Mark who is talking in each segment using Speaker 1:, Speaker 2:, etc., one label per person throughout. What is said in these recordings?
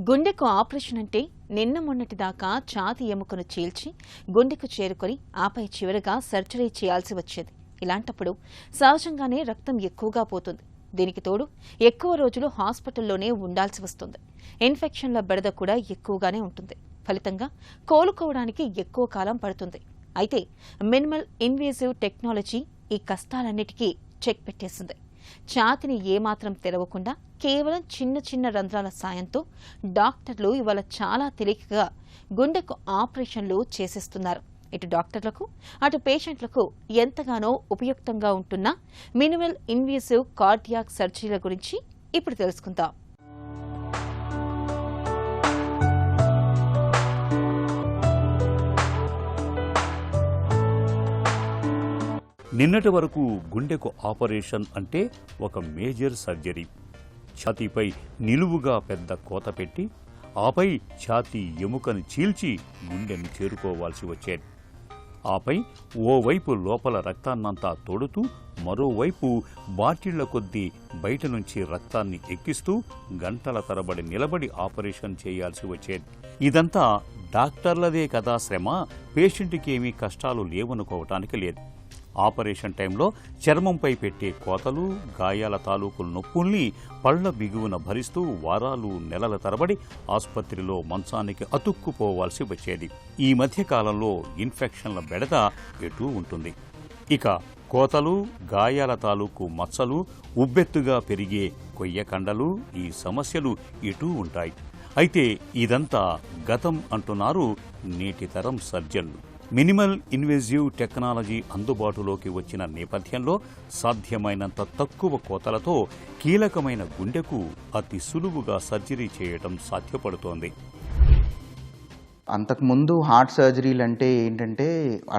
Speaker 1: గుండెకు ఆపరేషన్ అంటే నిన్న మొన్నటి దాకా ఛాతీ ఎముకను చీల్చి గుండెకు చేరుకొని ఆపై చివరగా సర్జరీ చేయాల్సి వచ్చేది. ఇలాంటప్పుడు సహజంగానే రక్తం ఎక్కువగా పోతుంది. దీనికి తోడు ఎక్కువ రోజులు హాస్పిటల్లోనే ఉండాల్సి వస్తుంది. ఇన్ఫెక్షన్ల బెడద కూడా ఎక్కువగానే ఉంటుంది. ఫలితంగా కోలుకోవడానికి ఎక్కువ కాలం పడుతుంది. అయితే మినిమల్ ఇన్వేజివ్ టెక్నాలజీ ఈ కష్టాలన్నిటికీ చెక్ పెట్టేసింది. ఛాతిని ఏమాత్రం తెరవకుండా కేవలం చిన్న చిన్న రంధ్రాల సాయంతో డాక్టర్లు ఇవాళ చాలా తేలికగా గుండెకు ఆపరేషన్లు చేసేస్తున్నారు. ఇటు డాక్టర్లకు అటు పేషెంట్లకు ఎంతగానో ఉపయుక్తంగా ఉంటున్న మినిమల్ ఇన్వేసివ్ కార్డియాక్ సర్జరీల గురించి ఇప్పుడు తెలుసుకుందాం.
Speaker 2: నిన్నటి వరకు గుండెకు ఆపరేషన్ అంటే ఒక మేజర్ సర్జరీ. ఛాతీపై నిలువుగా పెద్ద కోత పెట్టి ఆపై ఛాతీ ఎముకను చీల్చి గుండెను చేరుకోవాల్సి వచ్చేది. ఆపై ఓవైపు లోపల రక్తాన్నంతా తోడుతూ మరోవైపు బాటిళ్ల కొద్దీ బయట నుంచి రక్తాన్ని ఎక్కిస్తూ గంటల తరబడి నిలబడి ఆపరేషన్ చేయాల్సి వచ్చేది. ఇదంతా డాక్టర్లదే కదా శ్రమ, పేషెంట్కి ఏమీ కష్టాలు లేవనుకోవటానికి లేదు. ఆపరేషన్ టైంలో చర్మంపై పెట్టే కోతలు, గాయాల తాలూకు నొప్పుల్ని పళ్ల బిగువున భరిస్తూ వారాలు నెలల తరబడి ఆసుపత్రిలో మంచానికి అతుక్కుపోవాల్సి వచ్చేది. ఈ మధ్యకాలంలో ఇన్ఫెక్షన్ల బెడద ఎటూ ఉంటుంది. ఇక కోతలు, గాయాల తాలూకు మచ్చలు, ఉబ్బెత్తుగా పెరిగే కొయ్యకండలు, ఈ సమస్యలు ఇటూ ఉంటాయి. అయితే ఇదంతా గతం అంటున్నారు నేటి తరం సర్జన్లు. మినిమల్ ఇన్వేజివ్ టెక్నాలజీ అందుబాటులోకి వచ్చిన నేపథ్యంలో సాధ్యమైనంత తక్కువ కోతలతో కీలకమైన గుండెకు అతి సులువుగా సర్జరీ చేయడం సాధ్యపడుతోంది.
Speaker 3: అంతకుముందు హార్ట్ సర్జరీలు అంటే ఏంటంటే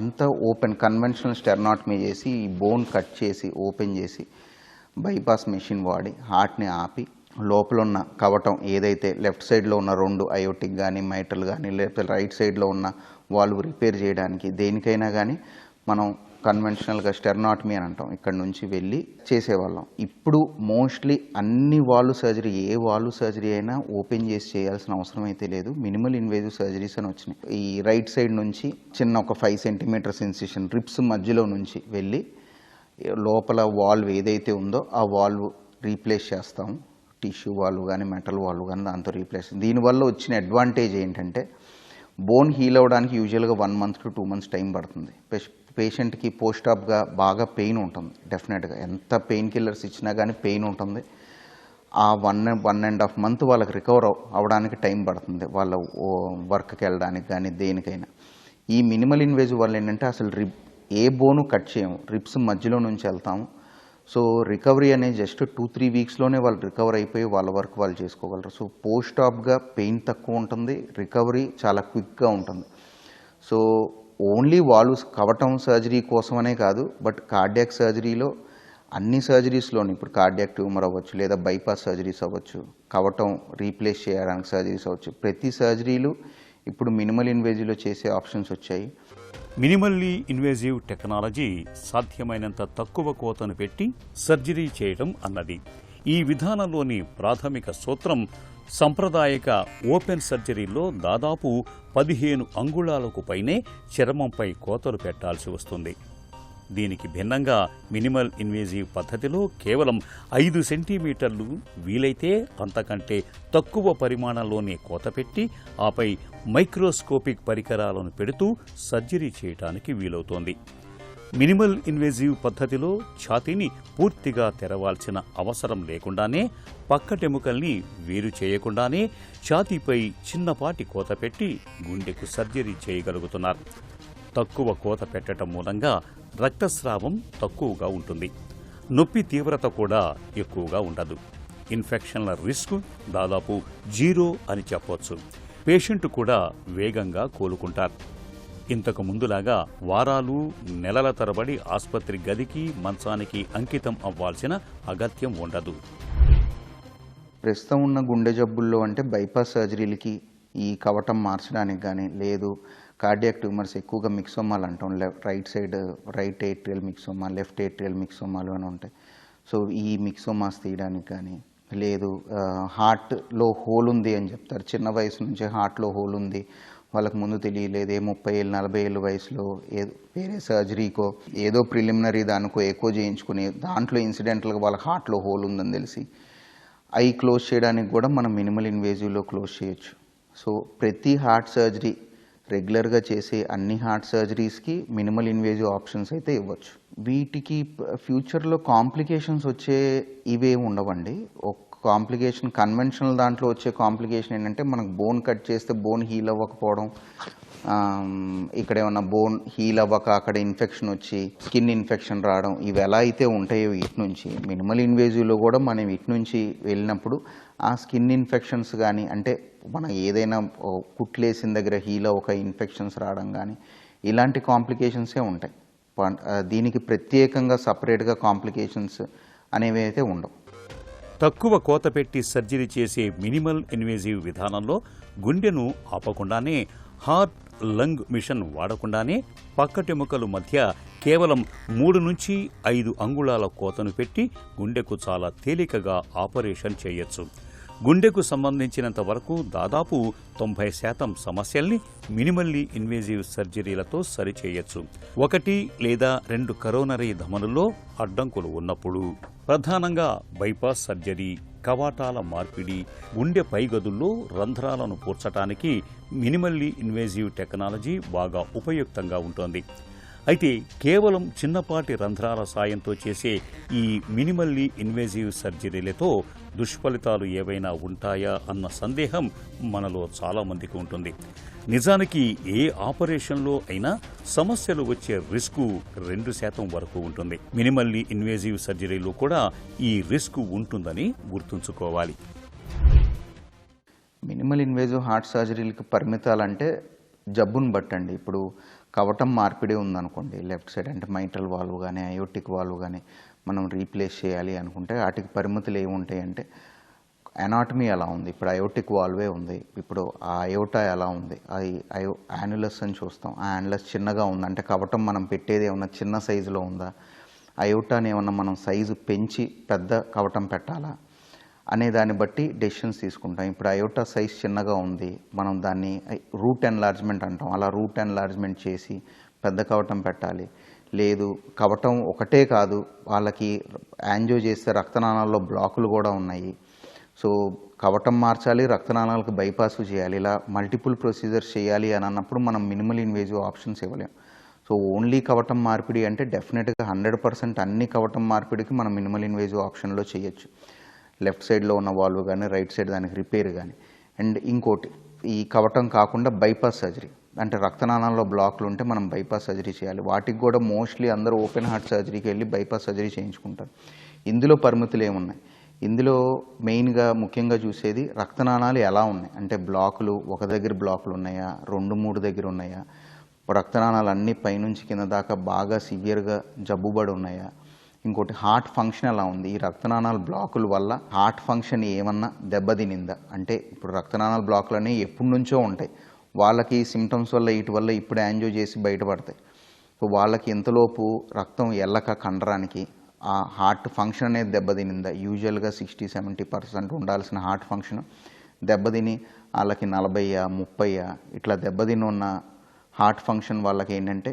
Speaker 3: అంత ఓపెన్ కన్వెన్షనల్ స్టెర్నాటమీ చేసి బోన్ కట్ చేసి ఓపెన్ చేసి బైపాస్ మెషిన్ వాడి హార్ట్ని ఆపి లోపల ఉన్న కవటం ఏదైతే లెఫ్ట్ సైడ్లో ఉన్న 2 అయోటిక్ కానీ మైటల్ కానీ లేకపోతే రైట్ సైడ్లో ఉన్న వాల్వ్ రిపేర్ చేయడానికి దేనికైనా కానీ మనం కన్వెన్షనల్గా స్టెర్నాటమీ అని అంటాం, ఇక్కడ నుంచి వెళ్ళి చేసేవాళ్ళం. ఇప్పుడు మోస్ట్లీ అన్ని వాల్వ్ సర్జరీ, ఏ వాల్వ్ సర్జరీ అయినా ఓపెన్ చేసి చేయాల్సిన అవసరం అయితే లేదు. మినిమల్ ఇన్వేజివ్ సర్జరీస్ అని వచ్చినాయి. ఈ రైట్ సైడ్ నుంచి చిన్న ఒక 5 సెంటీమీటర్స్ ఇన్సిషన్ రిప్స్ మధ్యలో నుంచి వెళ్ళి లోపల వాల్వ్ ఏదైతే ఉందో ఆ వాల్వ్ రీప్లేస్ చేస్తాము. టిష్యూ వాల్వ్ కానీ మెటల్ వాల్వ్ కానీ దాంతో రీప్లేస్. దీనివల్ల వచ్చిన అడ్వాంటేజ్ ఏంటంటే బోన్ హీల్ అవ్వడానికి యూజువల్గా 1 month to 2 months టైం పడుతుంది. పేషెంట్కి పోస్ట్ ఆప్గా బాగా పెయిన్ ఉంటుంది. డెఫినెట్గా ఎంత పెయిన్ కిల్లర్స్ ఇచ్చినా కానీ పెయిన్ ఉంటుంది. ఆ 1.5 months వాళ్ళకి రికవర్ అవ్వడానికి టైం పడుతుంది, వాళ్ళ వర్క్కి వెళ్ళడానికి కానీ దేనికైనా. ఈ మినిమల్ ఇన్వేజివ్ వల్ల ఏంటంటే అసలు ఏ బోను కట్ చేయము, రిప్స్ మధ్యలో నుంచి వెళ్తాము. సో రికవరీ అనేది జస్ట్ 2-3 weeksలోనే వాళ్ళు రికవర్ అయిపోయి వాళ్ళ వర్క్ వాళ్ళు చేసుకోగలరు. సో పోస్ట్ ఆప్గా పెయిన్ తక్కువ ఉంటుంది, రికవరీ చాలా క్విక్గా ఉంటుంది. సో ఓన్లీ వాళ్ళు కవటం సర్జరీ కోసమనే కాదు, బట్ కార్డియాక్ సర్జరీలో అన్ని సర్జరీస్లోని ఇప్పుడు కార్డియాక్ ట్యూమర్ అవ్వచ్చు, లేదా బైపాస్ సర్జరీస్ అవ్వచ్చు, కవటం రీప్లేస్ చేయడానికి సర్జరీస్ అవ్వచ్చు, ప్రతి సర్జరీలు ఇప్పుడు మినిమల్ ఇన్వేజివ్లో చేసే ఆప్షన్స్ వచ్చాయి.
Speaker 2: మినిమల్లీ ఇన్వేజివ్ టెక్నాలజీ సాధ్యమైనంత తక్కువ కోతను పెట్టి సర్జరీ చేయడం అన్నది. ఈ విధానంలోని ప్రాథమిక సూత్రం సంప్రదాయక ఓపెన్ సర్జరీలో దాదాపు 15 అంగుళాలకు పైనే చర్మంపై కోతలు పెట్టాల్సి వస్తుంది. దీనికి భిన్నంగా మినిమల్ ఇన్వేజివ్ పద్ధతిలో కేవలం 5 సెంటీమీటర్లు, వీలైతే అంతకంటే తక్కువ పరిమాణంలోనే కోత పెట్టి ఆపై మైక్రోస్కోపిక్ పరికరాలను పెడుతూ సర్జరీ చేయడానికి వీలవుతోంది. మినిమల్ ఇన్వేజివ్ పద్ధతిలో ఛాతీని పూర్తిగా తెరవాల్సిన అవసరం లేకుండానే, పక్కటెముకల్ని వేరు చేయకుండానే ఛాతీపై చిన్నపాటి కోత పెట్టి గుండెకు సర్జరీ చేయగలుగుతున్నారు. తక్కువ కోత పెట్టడం మూలంగా రక్తస్రావం తక్కువగా ఉంటుంది, నొప్పి తీవ్రత కూడా ఎక్కువగా ఉండదు, ఇన్ఫెక్షన్ల రిస్క్ దాదాపు 0 అని చెప్పవచ్చు. పేషెంట్ కూడా వేగంగా కోలుకుంటారు. ఇంతకు ముందులాగా వారాలు నెలల తరబడి ఆసుపత్రి గదికి మంచానికి అంకితం అవ్వాల్సిన అగత్యం ఉండదు.
Speaker 3: ప్రస్తుతం ఉన్న గుండె జబ్బుల్లో అంటే బైపాస్ సర్జరీలకి ఈ కవటం మార్చడానికి కానీ, లేదు కార్డియాక్ ట్యూమర్స్ ఎక్కువగా మిక్సోమాలు అంటాం, right side right atrial myxoma, left atrial మిక్సోమాలు అని ఉంటాయి. సో ఈ మిక్సోమాస్ తీయడానికి కానీ, లేదు హార్ట్లో హోల్ ఉంది అని చెప్తారు. చిన్న వయసు నుంచే హార్ట్లో హోల్ ఉంది, వాళ్ళకి ముందు తెలియలేదు, 30 ఏళ్ళు 40 ఏళ్ళ వయసులో వేరే సర్జరీకో ఏదో ప్రిలిమినరీ దానికో ఎక్కువ చేయించుకుని దాంట్లో ఇన్సిడెంటల్గా వాళ్ళ హార్ట్లో హోల్ ఉందని తెలిసి ఐ క్లోజ్ చేయడానికి కూడా మనం మినిమల్ ఇన్వేజివ్లో క్లోజ్ చేయొచ్చు. సో ప్రతి హార్ట్ సర్జరీ రెగ్యులర్గా చేసే అన్ని హార్ట్ సర్జరీస్కి మినిమల్ ఇన్వేజివ్ ఆప్షన్స్ అయితే ఇవ్వచ్చు. వీటికి ఫ్యూచర్లో కాంప్లికేషన్స్ వచ్చే ఇవేమి ఉండవండి. ఒక కాంప్లికేషన్ కన్వెన్షనల్ దాంట్లో వచ్చే కాంప్లికేషన్ ఏంటంటే మనకు బోన్ కట్ చేస్తే బోన్ హీల్ అవ్వకపోవడం, ఇక్కడ ఏమన్నా బోన్ హీల్ అవ్వక అక్కడ ఇన్ఫెక్షన్ వచ్చి స్కిన్ ఇన్ఫెక్షన్ రావడం, ఇవి ఎలా అయితే ఉంటాయో ఇటు నుంచి మినిమల్ ఇన్వేజివ్లో కూడా మనం ఇటు నుంచి వెళ్ళినప్పుడు ఆ స్కిన్ ఇన్ఫెక్షన్స్ కానీ అంటే మనం ఏదైనా కుట్లేసిన దగ్గర హీల్ ఒక ఇన్ఫెక్షన్స్ రావడం కానీ ఇలాంటి కాంప్లికేషన్సే ఉంటాయి. దీనికి ప్రత్యేకంగా సపరేట్గా కాంప్లికేషన్స్ అనేవి అయితే ఉండవు.
Speaker 2: తక్కువ కోత పెట్టి సర్జరీ చేసే మినిమల్ ఇన్వేజివ్ విధానంలో గుండెను ఆపకుండానే హార్ట్ లంగ్ మిషన్ వాడకుండానే పక్కటెముకల మధ్య కేవలం 3 నుంచి 5 అంగుళాల కోతను పెట్టి గుండెకు చాలా తేలికగా ఆపరేషన్ చేయొచ్చు. గుండెకు సంబంధించినంత వరకు దాదాపు 90% సమస్యల్ని మినిమల్లీ ఇన్వేజివ్ సర్జరీలతో సరిచేయొచ్చు. 1 లేదా 2 కరోనరీ ధమనుల్లో అడ్డంకులు ఉన్నప్పుడు, ప్రధానంగా బైపాస్ సర్జరీ, కవాటాల మార్పిడి, గుండె పైగదుల్లో రంధ్రాలను పూడ్చడానికి మినిమల్లీ ఇన్వేజివ్ టెక్నాలజీ బాగా ఉపయుక్తంగా ఉంటుంది. అయితే కేవలం చిన్నపాటి రంధ్రాల సాయంతో చేసే ఈ మినిమల్లీ ఇన్వేజివ్ సర్జరీలతో దుష్ఫలితాలు ఏవైనా ఉంటాయా అన్న సందేహం మనలో చాలామందికి ఉంటుంది. నిజానికి ఏ ఆపరేషన్లో అయినా సమస్యలు వచ్చే రిస్కు 2% వరకు ఉంటుంది. మినిమల్లీ ఇన్వేజివ్ సర్జరీలో కూడా ఈ రిస్క్ ఉంటుందని గుర్తుంచుకోవాలి.
Speaker 3: మినిమల్ ఇన్వేజివ్ హార్ట్ సర్జరీలకు పరిమితాలంటే జబ్బును బట్టండి. ఇప్పుడు కవటం మార్పిడి ఉందనుకోండి, లెఫ్ట్ సైడ్ అంటే మైట్రల్ వాల్వ్ కానీ అయోటిక్ వాల్వ్ కానీ మనం రీప్లేస్ చేయాలి అనుకుంటే వాటికి పరిమితులు ఏముంటాయి అంటే అనాటమీ ఎలా ఉంది, ఇప్పుడు అయోటిక్ వాల్వే ఉంది, ఇప్పుడు ఆ అయోటా ఎలా ఉంది, అది యాన్యులస్ అని చూస్తాం, ఆ యాన్యులస్ చిన్నగా ఉంది అంటే కవటం మనం పెట్టేది ఏమన్నా చిన్న సైజులో ఉందా, అయోటాని ఏమన్నా మనం సైజు పెంచి పెద్ద కవటం పెట్టాలా అనే దాన్ని బట్టి డెసిషన్స్ తీసుకుంటాం. ఇప్పుడు అయోటా సైజ్ చిన్నగా ఉంది, మనం దాన్ని రూట్ ఎన్లార్జ్మెంట్ అంటాం, అలా రూట్ ఎన్లార్జ్మెంట్ చేసి పెద్ద కవటం పెట్టాలి. లేదు కవటం ఒకటే కాదు, వాళ్ళకి యాంజియో చేస్తే రక్తనాళాల్లో బ్లాకులు కూడా ఉన్నాయి, సో కవటం మార్చాలి, రక్తనాళాలకు బైపాస్ చేయాలి, ఇలా మల్టిపుల్ ప్రొసీజర్స్ చేయాలి అని అన్నప్పుడు మనం మినిమల్ ఇన్వేజివ్ ఆప్షన్స్ ఇవ్వలేం. సో ఓన్లీ కవటం మార్పిడి అంటే డెఫినెట్గా 100% అన్ని కవటం మార్పిడికి మనం మినిమల్ ఇన్వేజివ్ ఆప్షన్లో చేయొచ్చు. లెఫ్ట్ సైడ్లో ఉన్న వాల్వ్ కానీ రైట్ సైడ్ దానికి రిపేర్ కానీ. అండ్ ఇంకోటి ఈ కవటం కాకుండా బైపాస్ సర్జరీ అంటే రక్తనాళాల్లో బ్లాక్లు ఉంటే మనం బైపాస్ సర్జరీ చేయాలి. వాటికి కూడా మోస్ట్లీ అందరూ ఓపెన్ హార్ట్ సర్జరీకి వెళ్ళి బైపాస్ సర్జరీ చేయించుకుంటారు. ఇందులో పరిమితులు ఏమున్నాయి, ఇందులో మెయిన్గా ముఖ్యంగా చూసేది రక్తనాళాలు ఎలా ఉన్నాయి అంటే బ్లాకులు ఒక దగ్గర బ్లాకులు ఉన్నాయా, 2-3 దగ్గర ఉన్నాయా, రక్తనాళాలు అన్నీ పైనుంచి కింద దాకా బాగా సివియర్గా జబ్బుబడి ఉన్నాయా, ఇంకోటి హార్ట్ ఫంక్షన్ ఎలా ఉంది, ఈ రక్తనాళాల బ్లాకుల వల్ల హార్ట్ ఫంక్షన్ ఏమన్నా దెబ్బతినిందా అంటే ఇప్పుడు రక్తనాళాల బ్లాకులు అనేవి ఎప్పటి నుంచో ఉంటాయి, వాళ్ళకి సిమ్టమ్స్ వల్ల వీటి వల్ల ఇప్పుడు యాంజియో చేసి బయటపడతాయి. సో వాళ్ళకి ఎంతలోపు రక్తం ఎల్లక కండరానికి ఆ హార్ట్ ఫంక్షన్ అనేది దెబ్బతినిందా, యూజువల్గా 60-70% ఉండాల్సిన హార్ట్ ఫంక్షన్ దెబ్బతిని వాళ్ళకి 40-30 ఇట్లా దెబ్బతిని ఉన్న హార్ట్ ఫంక్షన్ వాళ్ళకి ఏంటంటే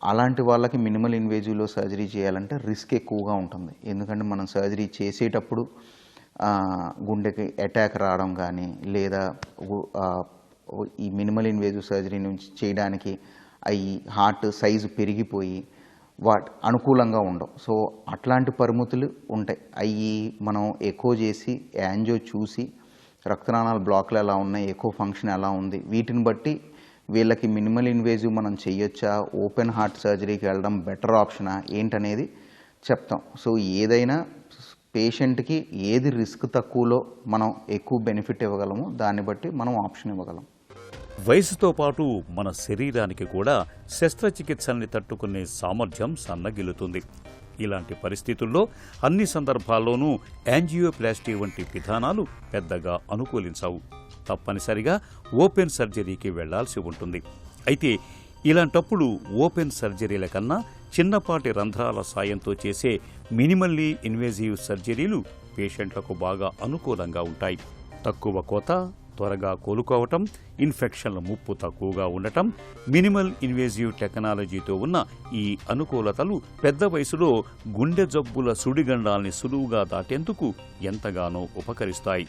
Speaker 3: అలాంటి వాళ్ళకి మినిమల్ ఇన్వేజివ్లో సర్జరీ చేయాలంటే రిస్క్ ఎక్కువగా ఉంటుంది. ఎందుకంటే మనం సర్జరీ చేసేటప్పుడు గుండెకి అటాక్ రావడం కానీ లేదా ఈ మినిమల్ ఇన్వేజివ్ సర్జరీ నుంచి చేయడానికి అవి హార్ట్ సైజు పెరిగిపోయి అనుకూలంగా ఉండవు. సో అట్లాంటి పరిమితులు ఉంటాయి. అవి మనం ఎక్కువ చేసి యాంజియో చూసి రక్తనాళాల బ్లాక్లు ఎలా ఉన్నాయి, ఎక్కువ ఫంక్షన్ ఎలా ఉంది, వీటిని బట్టి వీళ్ళకి మినిమల్ ఇన్వేజివ్ మనం చేయొచ్చా, ఓపెన్ హార్ట్ సర్జరీకి వెళ్ళడం బెటర్ ఆప్షనా ఏంటనేది చెప్తాం. సో ఏదైనా పేషెంట్కి ఏది రిస్క్ తక్కువలో మనం ఎక్కువ బెనిఫిట్ ఇవ్వగలమో దాన్ని బట్టి మనం ఆప్షన్ ఇవ్వగలం.
Speaker 2: వయసుతో పాటు మన శరీరానికి కూడా శస్త్రచికిత్సల్ని తట్టుకునే సామర్థ్యం సన్నగిల్లుతుంది. ఇలాంటి పరిస్థితుల్లో అన్ని సందర్భాల్లోనూ యాంజియోప్లాస్టీ వంటి విధానాలు పెద్దగా అనుకూలించవు. తప్పనిసరిగా ఓపెన్ సర్జరీకి వెళ్లాల్సి ఉంటుంది. అయితే ఇలాంటప్పుడు ఓపెన్ సర్జరీల కన్నా చిన్నపాటి రంధ్రాల సాయంతో చేసే మినిమల్లీ ఇన్వేజివ్ సర్జరీలు పేషెంట్లకు బాగా అనుకూలంగా ఉంటాయి. తక్కువ కోత, త్వరగా కోలుకోవటం, ఇన్ఫెక్షన్ల ముప్పు తక్కువగా ఉండటం, మినిమల్ ఇన్వేజివ్ టెక్నాలజీతో ఉన్న ఈ అనుకూలతలు పెద్ద వయసులో గుండె జబ్బుల సుడిగండాల్ని సులువుగా దాటేందుకు ఎంతగానో ఉపకరిస్తాయి.